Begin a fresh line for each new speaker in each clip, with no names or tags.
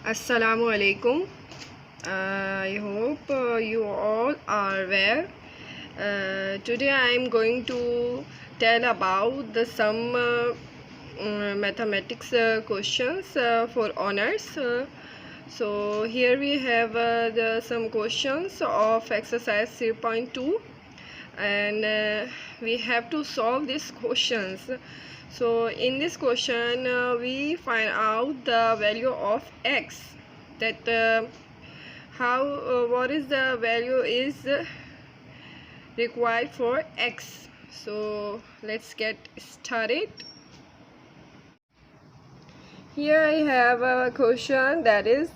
Assalamu alaikum. I hope you all are well. Today I am going to tell about some mathematics questions for honors. So here we have some questions of exercise 3.2, and we have to solve these questions. So in this question we find out the value of x, that what is the value is required for x. So let's get started. Here I have a question that is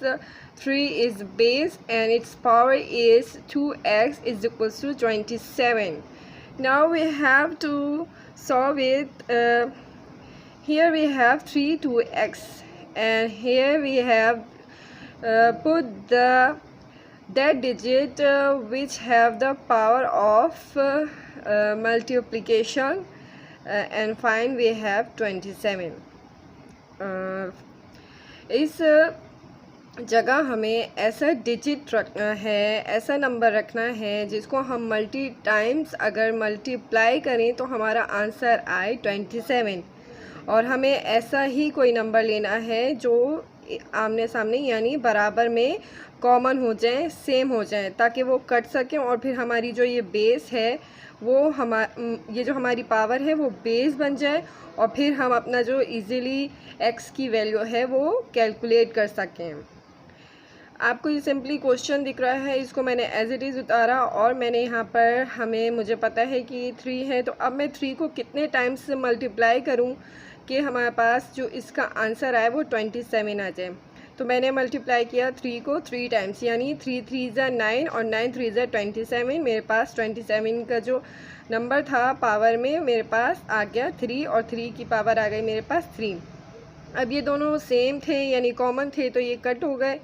3 is base and its power is 2x is equals to 27. Now we have to solve it. Here we have 3 2x, and here we have put that digit which have the power of multiplication, and find we have 27. इस जगह हमें ऐसा digit रखना है, ऐसा number रखना है जिसको हम मल्टी टाइम्स अगर मल्टीप्लाई करें तो हमारा आंसर आए 27, और हमें ऐसा ही कोई नंबर लेना है जो आमने सामने यानी बराबर में कॉमन हो जाए, सेम हो जाए, ताकि वो कट सकें और फिर हमारी जो ये बेस है वो ये जो हमारी पावर है वो बेस बन जाए, और फिर हम अपना जो इजीली x की वैल्यू है वो कैलकुलेट कर सकें। आपको ये सिंपली क्वेश्चन दिख रहा है, इसको मैंने एज इट इज़ उतारा और मैंने यहाँ पर मुझे पता है कि 3 है, तो अब मैं 3 को कितने टाइम्स मल्टीप्लाई करूँ कि हमारे पास जो इसका आंसर आए वो 27 आ जाए। तो मैंने मल्टीप्लाई किया 3 को 3 टाइम्स, यानी 3 3 ज़ा 9 और 9 3 ज़ा 27। मेरे पास 27 का जो नंबर था पावर में मेरे पास आ गया 3, और 3 की पावर आ गई मेरे पास 3। अब ये दोनों सेम थे यानी कॉमन थे, तो ये कट हो गए,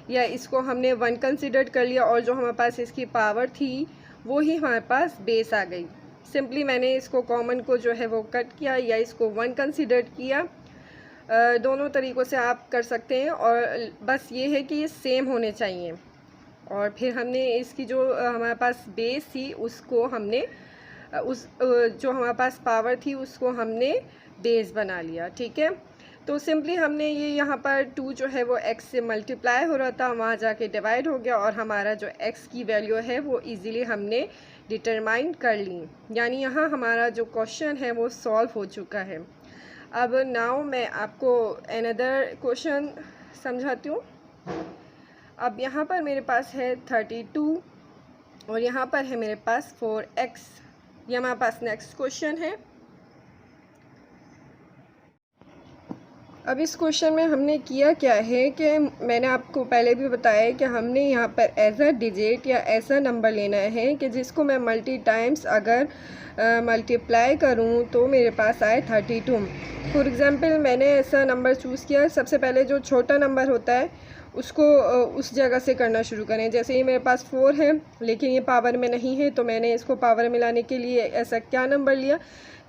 या इसको हमने 1 कंसिडर कर लिया और जो हमारे पास इसकी पावर थी वो ही हमारे पास बेस आ गई। सिंपली मैंने इसको कॉमन को जो है वो कट किया या इसको 1 कंसिडर किया। दोनों तरीक़ों से आप कर सकते हैं, और बस ये है कि ये सेम होने चाहिए। और फिर हमने इसकी जो हमारे पास बेस थी उसको हमने जो हमारे पास पावर थी उसको हमने बेस बना लिया। ठीक है, तो सिंपली हमने ये यहाँ पर 2 जो है वो x से मल्टीप्लाई हो रहा था, वहाँ जाके डिवाइड हो गया, और हमारा जो x की वैल्यू है वो इजीली हमने डिटरमाइन कर ली, यानी यहाँ हमारा जो क्वेश्चन है वो सॉल्व हो चुका है। अब नाउ मैं आपको अनदर क्वेश्चन समझाती हूँ। अब यहाँ पर मेरे पास है 32 और यहाँ पर है मेरे पास 4x। ये हमारे पास नेक्स्ट क्वेश्चन है। अब इस क्वेश्चन में हमने किया क्या है कि मैंने आपको पहले भी बताया कि हमने यहाँ पर ऐसा डिजिट या ऐसा नंबर लेना है कि जिसको मैं मल्टी टाइम्स अगर मल्टीप्लाई करूँ तो मेरे पास आए 32। फॉर एग्ज़ाम्पल मैंने ऐसा नंबर चूज़ किया। सबसे पहले जो छोटा नंबर होता है उसको उस जगह से करना शुरू करें। जैसे ये मेरे पास 4 है लेकिन ये पावर में नहीं है, तो मैंने इसको पावर में लाने के लिए ऐसा क्या नंबर लिया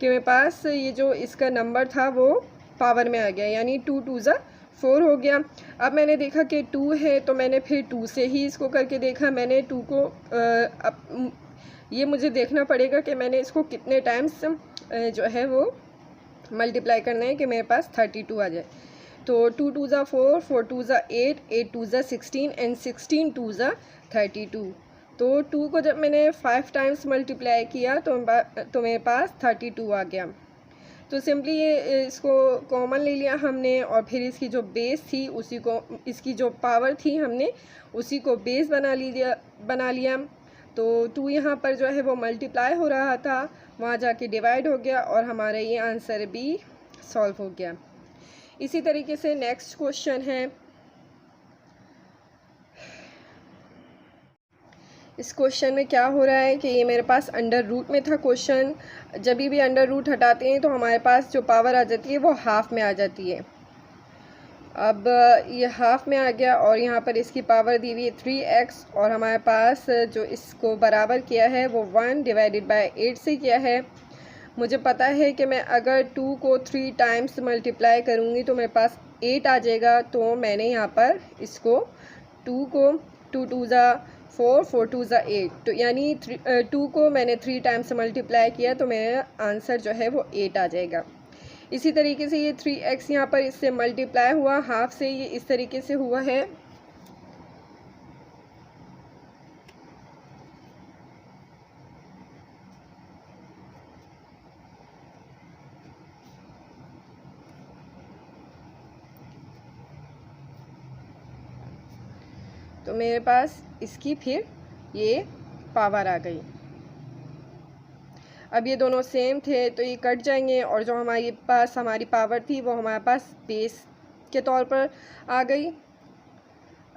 कि मेरे पास ये जो इसका नंबर था वो पावर में आ गया, यानी 2 2 ज़ा 4 हो गया। अब मैंने देखा कि 2 है तो मैंने फिर 2 से ही इसको करके देखा। मैंने 2 को अब ये मुझे देखना पड़ेगा कि मैंने इसको कितने टाइम्स जो है वो मल्टीप्लाई करना है कि मेरे पास 32 आ जाए। तो 2 2 ज़ा 4, 4 2 ज़ा 8, 8 2 ज़ा 16 एंड 16 2 ज़ा 32। तो 2 को जब मैंने 5 टाइम्स मल्टीप्लाई किया तो मेरे पास 32 आ गया। तो सिंपली ये इसको कॉमन ले लिया हमने, और फिर इसकी जो बेस थी उसी को, इसकी जो पावर थी हमने उसी को बेस बना लिया। तो 2 यहाँ पर जो है वो मल्टीप्लाई हो रहा था, वहाँ जाके डिवाइड हो गया, और हमारा ये आंसर भी सॉल्व हो गया। इसी तरीके से नेक्स्ट क्वेश्चन है। इस क्वेश्चन में क्या हो रहा है कि ये मेरे पास अंडर रूट में था क्वेश्चन। जब भी अंडर रूट हटाते हैं तो हमारे पास जो पावर आ जाती है वो हाफ़ में आ जाती है। अब ये हाफ़ में आ गया, और यहाँ पर इसकी पावर दी हुई है 3x, और हमारे पास जो इसको बराबर किया है वो 1 डिवाइडेड बाय 8 से किया है। मुझे पता है कि मैं अगर 2 को 3 टाइम्स मल्टीप्लाई करूँगी तो मेरे पास 8 आ जाएगा। तो मैंने यहाँ पर इसको 2 को 2 2 ज़ा 4 4 2 ज़ा 8, तो यानी 2 को मैंने 3 टाइम्स मल्टीप्लाई किया तो मेरा आंसर जो है वो 8 आ जाएगा। इसी तरीके से ये 3x यहाँ पर इससे मल्टीप्लाई हुआ, हाफ से ये इस तरीके से हुआ है। तो मेरे पास इसकी फिर ये पावर आ गई। अब ये दोनों सेम थे तो ये कट जाएंगे और जो हमारे पास हमारी पावर थी वो हमारे पास बेस के तौर पर आ गई।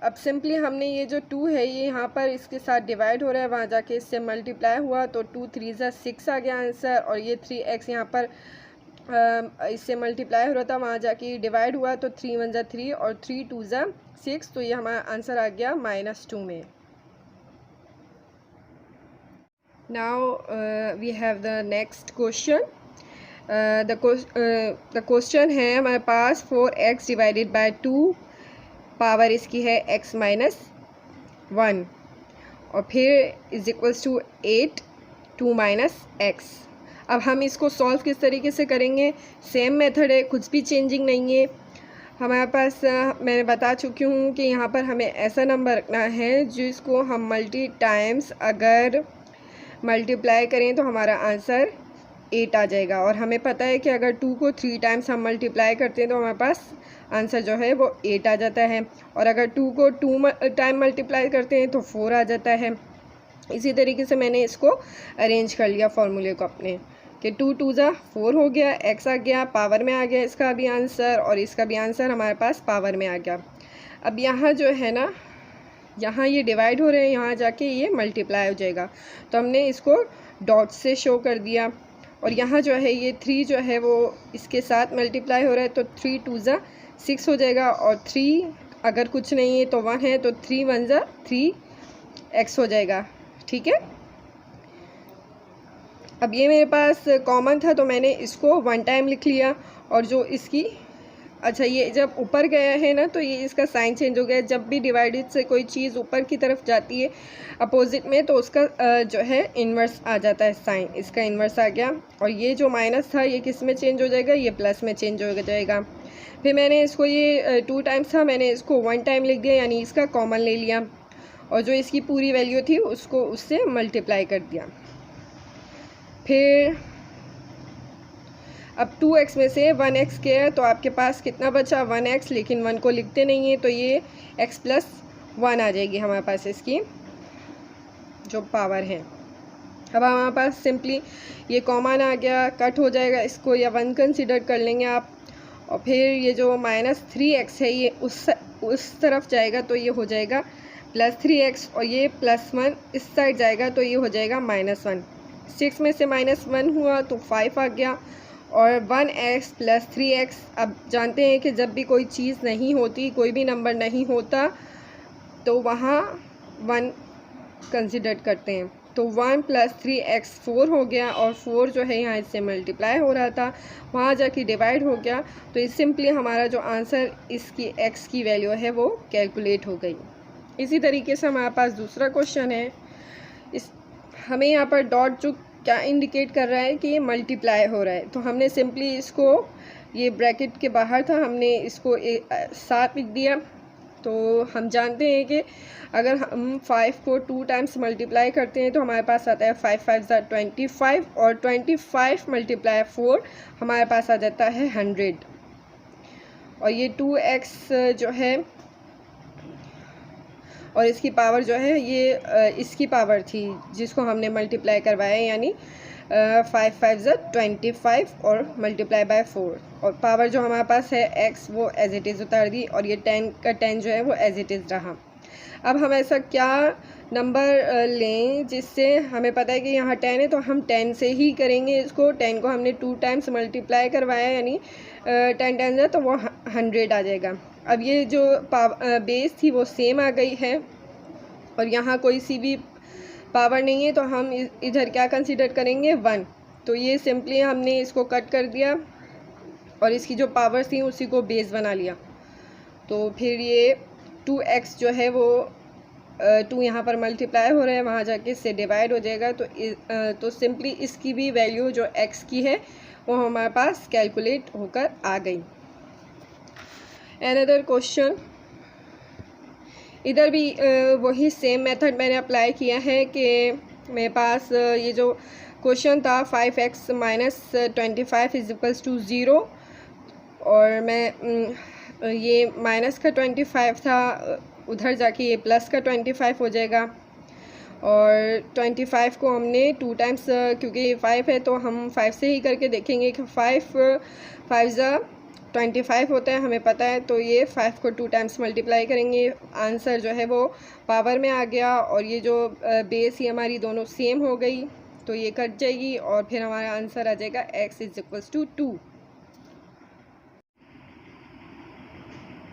अब सिंपली हमने ये जो 2 है ये यहाँ पर इसके साथ डिवाइड हो रहा है, वहाँ जाके इससे मल्टीप्लाई हुआ तो 2 3 ज़ा 6 आ गया आंसर। और ये 3x यहाँ पर इससे मल्टीप्लाई हो रहा था, वहाँ जाके डिवाइड हुआ तो 3 1 ज़ा 3 और 3 2 ज़ा 6, तो ये हमारा आंसर आ गया -2 में। Now we have the next question. The question है हमारे पास 4x डिवाइडेड बाय 2, पावर इसकी है x माइनस 1 और फिर is equals to 8 2 minus x। अब हम इसको सॉल्व किस तरीके से करेंगे? सेम मेथड है, कुछ भी चेंजिंग नहीं है हमारे पास। मैंने बता चुकी हूँ कि यहाँ पर हमें ऐसा नंबर रखना है जिसको हम मल्टी टाइम्स अगर मल्टीप्लाई करें तो हमारा आंसर 8 आ जाएगा। और हमें पता है कि अगर 2 को 3 टाइम्स हम मल्टीप्लाई करते हैं तो हमारे पास आंसर जो है वो 8 आ जाता है। और अगर 2 को 2 टाइम मल्टीप्लाई करते हैं तो 4 आ जाता है। इसी तरीके से मैंने इसको अरेंज कर लिया फॉर्मूले को अपने, कि 2 2 ज़ा 4 हो गया, x आ गया, पावर में आ गया इसका भी आंसर और इसका भी आंसर हमारे पास पावर में आ गया। अब यहाँ जो है ना, यहाँ ये डिवाइड हो रहे हैं, यहाँ जाके ये मल्टीप्लाई हो जाएगा तो हमने इसको डॉट से शो कर दिया। और यहाँ जो है ये 3 जो है वो इसके साथ मल्टीप्लाई हो रहा है तो 3 2 ज़ा 6 हो जाएगा और 3 अगर कुछ नहीं है तो 1 है तो 3 1 ज़ा 3x हो जाएगा। ठीक है, अब ये मेरे पास कॉमन था तो मैंने इसको 1 टाइम लिख लिया। और जो इसकी अच्छा ये जब ऊपर गया है ना तो ये इसका साइन चेंज हो गया। जब भी डिवाइडेड से कोई चीज़ ऊपर की तरफ जाती है अपोजिट में तो उसका जो है इन्वर्स आ जाता है साइन, इसका इन्वर्स आ गया। और ये जो माइनस था ये किस में चेंज हो जाएगा? ये प्लस में चेंज हो जाएगा। फिर मैंने इसको ये 2 टाइम्स था, मैंने इसको 1 टाइम लिख दिया, यानी इसका कॉमन ले लिया और जो इसकी पूरी वैल्यू थी उसको उससे मल्टीप्लाई कर दिया। फिर अब 2x में से 1x गया तो आपके पास कितना बचा? 1x, लेकिन 1 को लिखते नहीं है तो ये x प्लस 1 आ जाएगी हमारे पास इसकी जो पावर है। अब हमारे पास सिंपली ये कॉमन आ गया, कट हो जाएगा इसको या 1 कंसिडर कर लेंगे आप। और फिर ये जो -3x है ये उस तरफ जाएगा तो ये हो जाएगा +3x और ये +1 इस साइड जाएगा तो ये हो जाएगा -1। 6 में से -1 हुआ तो 5 आ गया और 1x + 3x। अब जानते हैं कि जब भी कोई चीज़ नहीं होती, कोई भी नंबर नहीं होता तो वहाँ 1 कंसिडर करते हैं। तो 1 + 3x 4 हो गया और 4 जो है यहाँ इससे मल्टीप्लाई हो रहा था, वहाँ जाके डिवाइड हो गया तो इस सिंपली हमारा जो आंसर इसकी x की वैल्यू है वो कैलकुलेट हो गई। इसी तरीके से हमारे पास दूसरा क्वेश्चन है। इस हमें यहाँ पर डॉट जो क्या इंडिकेट कर रहा है कि ये मल्टीप्लाई हो रहा है, तो हमने सिंपली इसको ये ब्रैकेट के बाहर था, हमने इसको 7 लिख दिया। तो हम जानते हैं कि अगर हम 5 को 2 टाइम्स मल्टीप्लाई करते हैं तो हमारे पास आता है 5 5 ज़ा 25 और 25 × 4 हमारे पास आ जाता है 100। और ये 2x जो है और इसकी पावर जो है ये इसकी पावर थी जिसको हमने मल्टीप्लाई करवाया, यानी 5 5 ज़ा 25 और मल्टीप्लाई बाय 4 और पावर जो हमारे पास है x वो एज इट इज़ उतार दी और ये 10 का 10 जो है वो एज इट इज़ रहा। अब हम ऐसा क्या नंबर लें जिससे हमें पता है कि यहाँ 10 है तो हम 10 से ही करेंगे इसको। 10 को हमने 2 टाइम्स मल्टीप्लाई करवाया यानी 10 10 ज़ा तो वो 100 आ जाएगा। अब ये जो बेस थी वो सेम आ गई है और यहाँ कोई सी भी पावर नहीं है तो हम इधर क्या कंसीडर करेंगे 1। तो ये सिंपली हमने इसको कट कर दिया और इसकी जो पावर थी उसी को बेस बना लिया। तो फिर ये 2x जो है वो 2 यहाँ पर मल्टीप्लाई हो रहा है, वहाँ जाके इससे डिवाइड हो जाएगा। तो सिंपली इसकी भी वैल्यू जो x की है वो हमारे पास कैलकुलेट होकर आ गई। अनदर क्वेश्चन, इधर भी वही सेम मेथड मैंने अप्लाई किया है कि मेरे पास ये जो क्वेश्चन था 5x minus 25 is equals to 0, और मैं ये माइनस का 25 था, उधर जाके ये प्लस का 25 हो जाएगा। और 25 को हमने 2 टाइम्स, क्योंकि ये 5 है तो हम 5 से ही करके देखेंगे कि 5 ज़ा 25 होता है, हमें पता है। तो ये 5 को 2 टाइम्स मल्टीप्लाई करेंगे, आंसर जो है वो पावर में आ गया। और ये जो बेस ही हमारी दोनों सेम हो गई तो ये कट जाएगी और फिर हमारा आंसर आ जाएगा x इज इक्वल्स टू 2।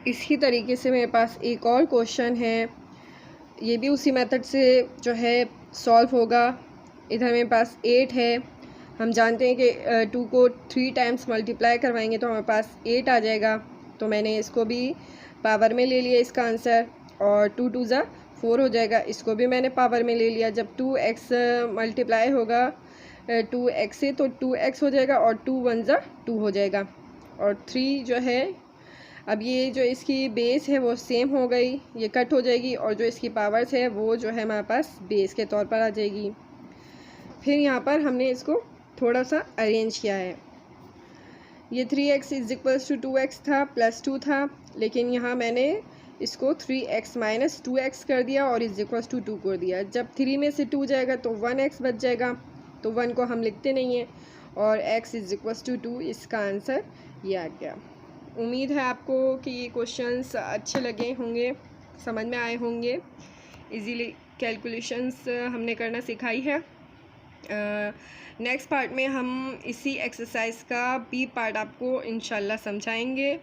इसी तरीके से मेरे पास एक और क्वेश्चन है, ये भी उसी मेथड से जो है सॉल्व होगा। इधर मेरे पास 8 है, हम जानते हैं कि 2 को 3 टाइम्स मल्टीप्लाई करवाएंगे तो हमारे पास 8 आ जाएगा। तो मैंने इसको भी पावर में ले लिया इसका आंसर, और 2 2 ज़ा 4 हो जाएगा, इसको भी मैंने पावर में ले लिया। जब 2x मल्टीप्लाई होगा 2x से तो 2x हो जाएगा, और 2 1 ज़ा 2 हो जाएगा। और 3 जो है, अब ये जो इसकी बेस है वो सेम हो गई, ये कट हो जाएगी, और जो इसकी पावर्स है वो जो है हमारे पास बेस के तौर पर आ जाएगी। फिर यहाँ पर हमने इसको थोड़ा सा अरेंज किया है। ये 3x is equals to 2x था, प्लस 2 था, लेकिन यहाँ मैंने इसको 3x माइनस 2x कर दिया और इज इक्वल्स टू 2 कर दिया। जब 3 में से 2 जाएगा तो 1x बच जाएगा, तो 1 को हम लिखते नहीं हैं, और x इज इक्वल्स टू 2, इसका आंसर ये आ गया। उम्मीद है आपको कि ये क्वेश्चंस अच्छे लगे होंगे, समझ में आए होंगे। इजीली कैलकुलेशंस हमने करना सिखाई है। नेक्स्ट पार्ट में हम इसी एक्सरसाइज का बी पार्ट आपको इंशाल्लाह समझाएंगे।